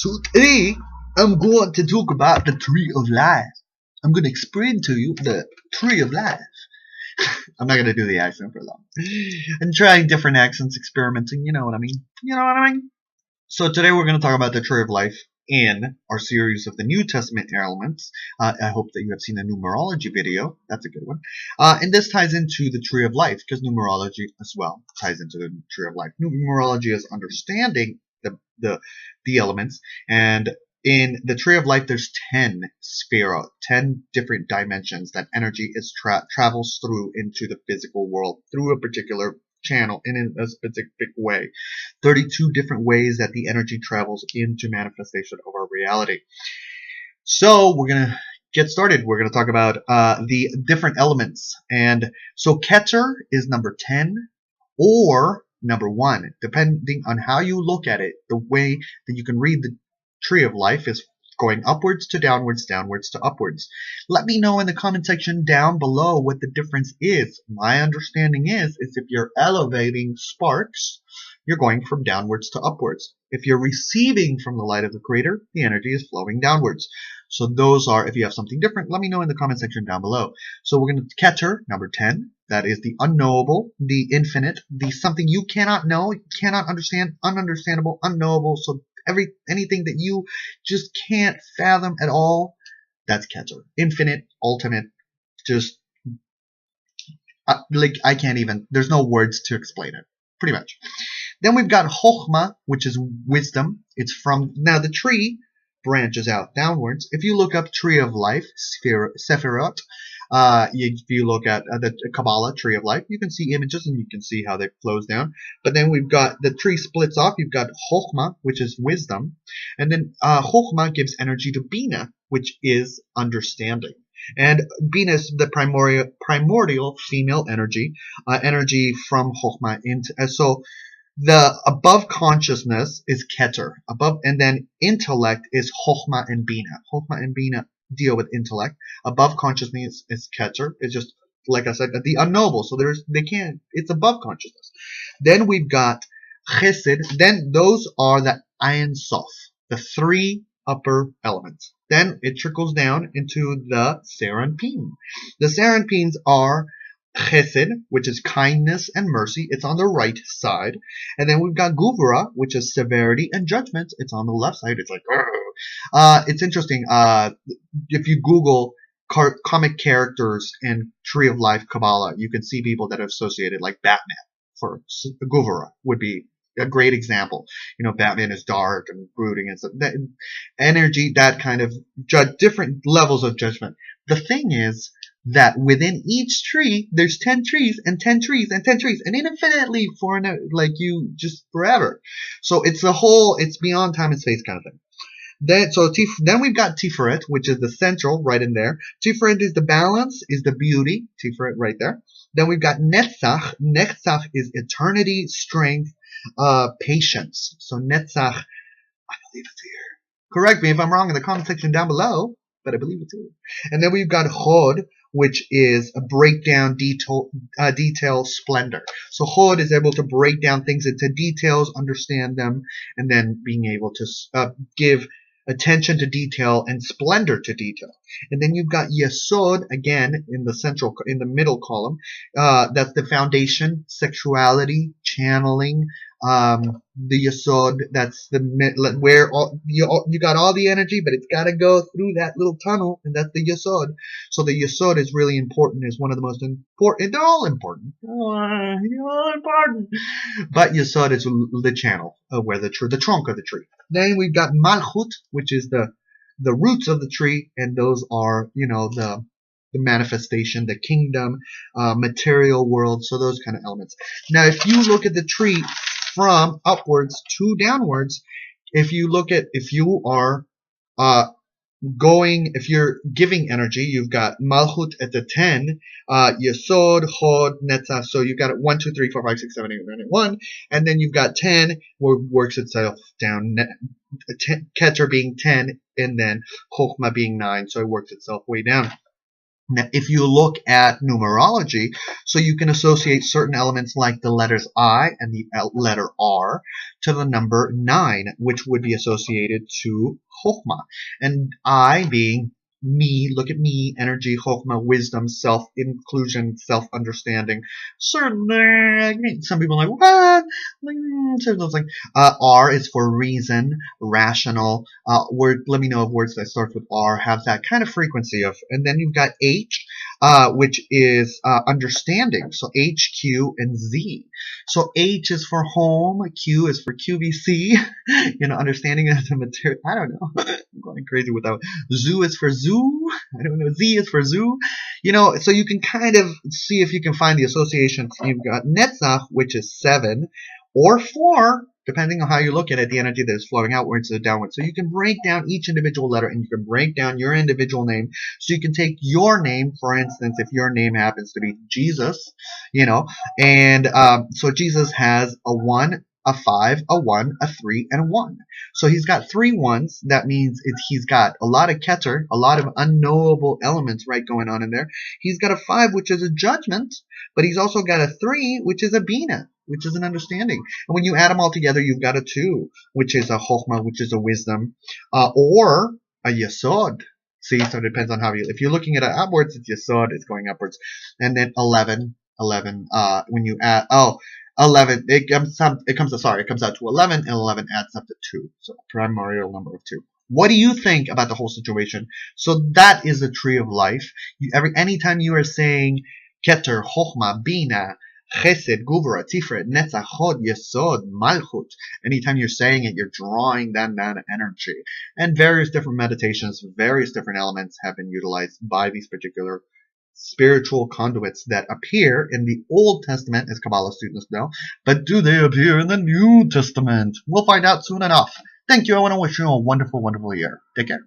Today, I'm going to talk about the tree of life. I'm going to explain to you the tree of life. I'm not going to do the accent for long. I'm trying different accents, experimenting, you know what I mean? You know what I mean? So today we're going to talk about the tree of life in our series of the New Testament elements. I hope that you have seen the numerology video. That's a good one. And this ties into the tree of life because numerology as well ties into the tree of life. Numerology is understanding the elements, and in the tree of life there's 10 sphera, 10 different dimensions that energy is travels through into the physical world through a particular channel in a specific way. 32 different ways that the energy travels into manifestation of our reality. So we're gonna get started. We're gonna talk about the different elements, and so Keter is number 10 or number 1, depending on how you look at it. The way that you can read the tree of life is going upwards to downwards, downwards to upwards. Let me know in the comment section down below what the difference is. My understanding is if you're elevating sparks, you're going from downwards to upwards. If you're receiving from the light of the Creator, the energy is flowing downwards. So those are, if you have something different, let me know in the comment section down below. So we're going to Keter, number 10. That is the unknowable, the infinite, the something you cannot know, cannot understand, ununderstandable, unknowable. So anything that you just can't fathom at all, that's Keter. Infinite, ultimate, just like I can't even, there's no words to explain it, pretty much. Then we've got Chokhmah, which is wisdom. It's from, now the tree branches out downwards. If you look up tree of life, Sephirot, if you look at the Kabbalah tree of life, you can see images and you can see how that flows down. But then we've got the tree splits off. You've got Chokhmah, which is wisdom, and then Chokhmah gives energy to Bina, which is understanding. And Bina is the primordial female energy, energy from Chokhmah into so. The above consciousness is Keter, above, and then intellect is Chokhmah and Bina. Chokhmah and Bina deal with intellect. Above consciousness is Keter. It's just, like I said, the unknowable. So it's above consciousness. Then we've got Chesed. Then those are the Ein Sof, the 3 upper elements. Then it trickles down into the Serampim. The Serampins are Chesed, which is kindness and mercy. It's on the right side. And then we've got Guvra, which is severity and judgment. It's on the left side. It's like, it's interesting. If you Google comic characters in Tree of Life Kabbalah, you can see people that are associated, like Batman. For Guvra would be a great example. You know, Batman is dark and brooding and stuff. That energy, that kind of different levels of judgment. The thing is that within each tree, there's 10 trees and 10 trees and 10 trees, and infinitely for like you just forever. So it's it's beyond time and space kind of thing. Then we've got Tiferet, which is the central right in there. Tiferet is the balance, is the beauty. Tiferet right there. Then we've got Netzach. Netzach is eternity, strength, patience. So Netzach, I believe it's here. Correct me if I'm wrong in the comment section down below, but I believe it's here. And then we've got Hod, which is a breakdown, detail, splendor. So Hod is able to break down things into details, understand them, and then being able to give attention to detail and splendor to detail. And then you've got Yesod, again, in the middle column. That's the foundation, sexuality, channeling. The Yesod, that's where you got all the energy, but it's got to go through that little tunnel, and that's the Yesod. So the Yesod is really important, is one of the most important. They're all important. But Yesod is the channel where the trunk of the tree. Then we've got Malchut, which is the roots of the tree, and those are, you know, the manifestation, the kingdom, material world, so those kind of elements. Now, if you look at the tree from upwards to downwards, if you are if you're giving energy, you've got Malchut at the 10, Yesod, Hod, Netzach. So you've got 1, 2, 3, 4, 5, 6, 7, 8, 9, 1. And then you've got 10, where it works itself down. Keter being 10, and then Chokhmah being 9, so it works itself way down. Now, if you look at numerology, so you can associate certain elements like the letters I and the letter R to the number 9, which would be associated to Chokhmah. And I being me, look at me, energy, Chokhmah, wisdom, self-inclusion, self-understanding. Certainly, some people are like, what? Like, R is for reason, rational. Let me know if words that start with R have that kind of frequency of, and then you've got H, which is understanding. So H, Q, and Z. So H is for home, Q is for QVC, understanding of the material. I don't know. I'm going crazy with that. Zoo is for zoo. I don't know. Z is for zoo. So you can kind of see if you can find the associations. You've got Netzach, which is 7, or 4, depending on how you look at it, the energy that is flowing outwards or downwards. So you can break down each individual letter, and you can break down your individual name. So you can take your name, for instance, if your name happens to be Jesus, and so Jesus has a 1, a 5, a 1, a 3, and a 1. So he's got 3 ones. That means he's got a lot of Keter, a lot of unknowable elements going on in there. He's got a 5, which is a judgment, but he's also got a 3, which is a Bina, which is an understanding. And when you add them all together, you've got a 2, which is a Chokhmah, which is a wisdom, or a Yesod. See, so it depends on if you're looking at it upwards, it's Yesod, it's going upwards. And then 11, when you add, 11, it comes out to 11, and 11 adds up to 2. So primordial number of 2. What do you think about the whole situation? So that is the tree of life. Anytime you are saying Keter, Chokhmah, Bina, Chesed, Guvra, Tiferet, Netzach, Hod, Yesod, Malchut. Anytime you're saying it, you're drawing that energy. And various different meditations, various different elements have been utilized by these particular spiritual conduits that appear in the Old Testament, as Kabbalah students know. But do they appear in the New Testament? We'll find out soon enough. Thank you. I want to wish you a wonderful, wonderful year. Take care.